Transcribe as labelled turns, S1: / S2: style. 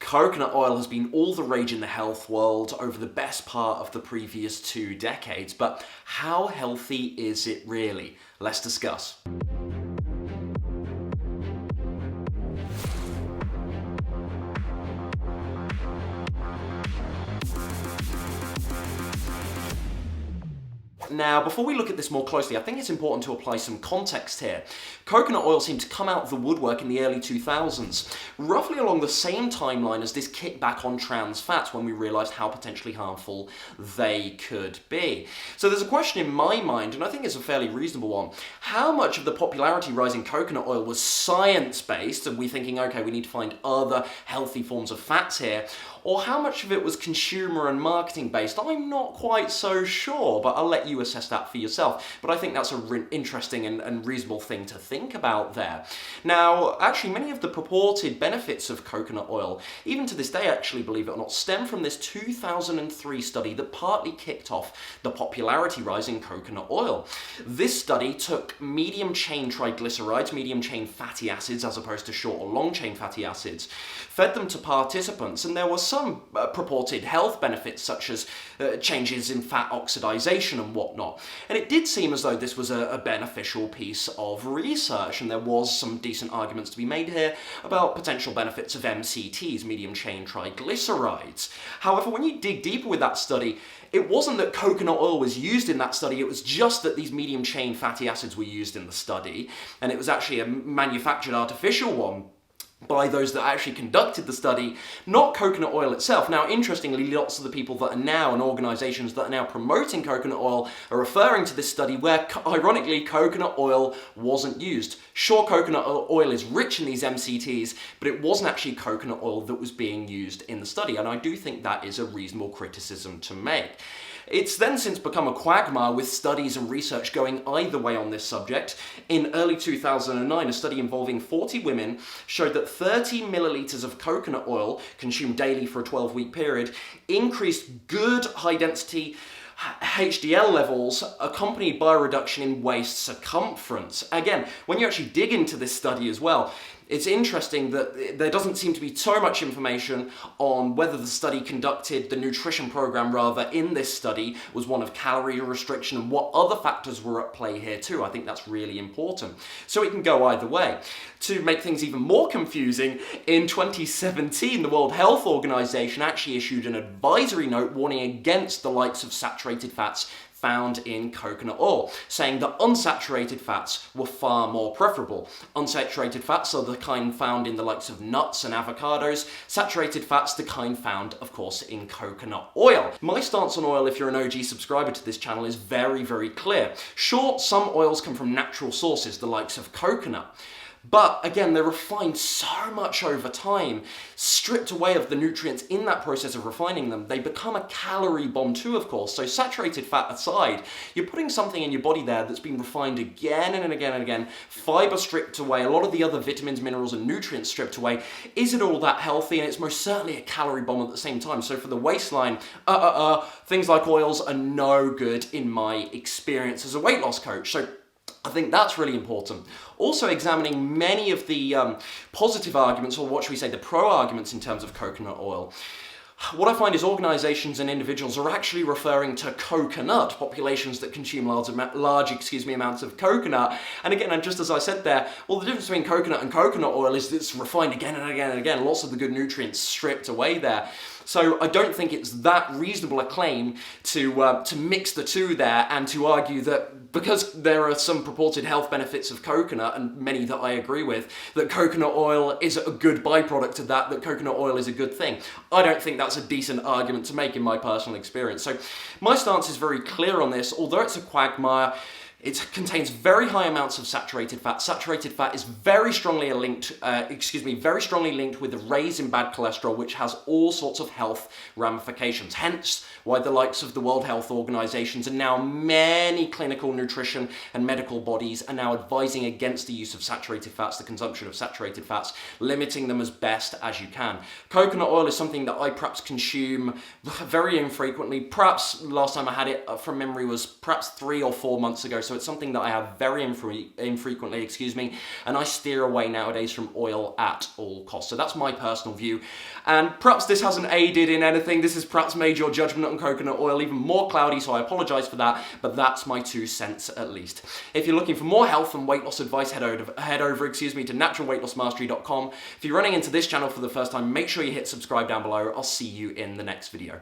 S1: Coconut oil has been all the rage in the health world over the best part of the previous 2 decades, but how healthy is it really? Let's discuss. Now, before we look at this more closely, I think it's important to apply some context here. Coconut oil seemed to come out of the woodwork in the early 2000s, roughly along the same timeline as this kickback on trans fats when we realised how potentially harmful they could be. So there's a question in my mind, and I think it's a fairly reasonable one. How much of the popularity rise in coconut oil was science-based, and we thinking, okay, we need to find other healthy forms of fats here, or how much of it was consumer and marketing based? I'm not quite so sure, but I'll let you assess that for yourself. But I think that's an interesting and reasonable thing to think about there. Now, actually, many of the purported benefits of coconut oil, even to this day, actually, believe it or not, stem from this 2003 study that partly kicked off the popularity rise in coconut oil. This study took medium-chain triglycerides, medium-chain fatty acids, as opposed to short or long-chain fatty acids, fed them to participants, and there was some purported health benefits such as changes in fat oxidization and whatnot. And it did seem as though this was a beneficial piece of research, and there was some decent arguments to be made here about potential benefits of MCTs, medium-chain triglycerides. However, when you dig deeper with that study, it wasn't that coconut oil was used in that study, it was just that these medium-chain fatty acids were used in the study, and it was actually a manufactured artificial one by those that actually conducted the study, not coconut oil itself. Now, interestingly, lots of the people that are now, and organisations that are now promoting coconut oil, are referring to this study where, ironically, coconut oil wasn't used. Sure, coconut oil is rich in these MCTs, but it wasn't actually coconut oil that was being used in the study, and I do think that is a reasonable criticism to make. It's then since become a quagmire with studies and research going either way on this subject. In early 2009, a study involving 40 women showed that 30 millilitres of coconut oil consumed daily for a 12-week period increased good high-density HDL levels accompanied by a reduction in waist circumference. Again, when you actually dig into this study as well, it's interesting that there doesn't seem to be so much information on whether the study conducted, the nutrition program rather, in this study was one of calorie restriction and what other factors were at play here too. I think that's really important. So it can go either way. To make things even more confusing, in 2017, the World Health Organization actually issued an advisory note warning against the likes of saturated fats found in coconut oil, saying that unsaturated fats were far more preferable. Unsaturated fats are the kind found in the likes of nuts and avocados. Saturated fats, the kind found, of course, in coconut oil. My stance on oil, if you're an OG subscriber to this channel, is very, very clear. Sure, some oils come from natural sources, the likes of coconut. But again, they're refined so much over time, stripped away of the nutrients in that process of refining them. They become a calorie bomb too, of course. So saturated fat aside, you're putting something in your body there that's been refined again and again and again, fiber stripped away, a lot of the other vitamins, minerals and nutrients stripped away. Is it all that healthy? And it's most certainly a calorie bomb at the same time. So for the waistline, things like oils are no good in my experience as a weight loss coach. So I think that's really important. Also examining many of the positive arguments, or what should we say, the pro-arguments in terms of coconut oil. What I find is organisations and individuals are actually referring to coconut, populations that consume large amounts of coconut. And again, and just as I said there, well, the difference between coconut and coconut oil is that it's refined again and again and again. Lots of the good nutrients stripped away there. So I don't think it's that reasonable a claim to mix the two there and to argue that because there are some purported health benefits of coconut, and many that I agree with, that coconut oil is a good byproduct of that coconut oil is a good thing. I don't think that's a decent argument to make in my personal experience. So my stance is very clear on this. Although it's a quagmire, it contains very high amounts of saturated fat. Saturated fat is very strongly linked with a raise in bad cholesterol, which has all sorts of health ramifications. Hence why the likes of the World Health Organizations and now many clinical nutrition and medical bodies are now advising against the use of saturated fats, the consumption of saturated fats, limiting them as best as you can. Coconut oil is something that I perhaps consume very infrequently. Perhaps last time I had it from memory was perhaps 3 or 4 months ago, so it's something that I have very infrequently, and I steer away nowadays from oil at all costs. So that's my personal view, and perhaps this hasn't aided in anything. This has perhaps made your judgment on coconut oil even more cloudy, so I apologise for that, but that's my 2 cents at least. If you're looking for more health and weight loss advice, head over to naturalweightlossmastery.com. If you're running into this channel for the first time, make sure you hit subscribe down below. I'll see you in the next video.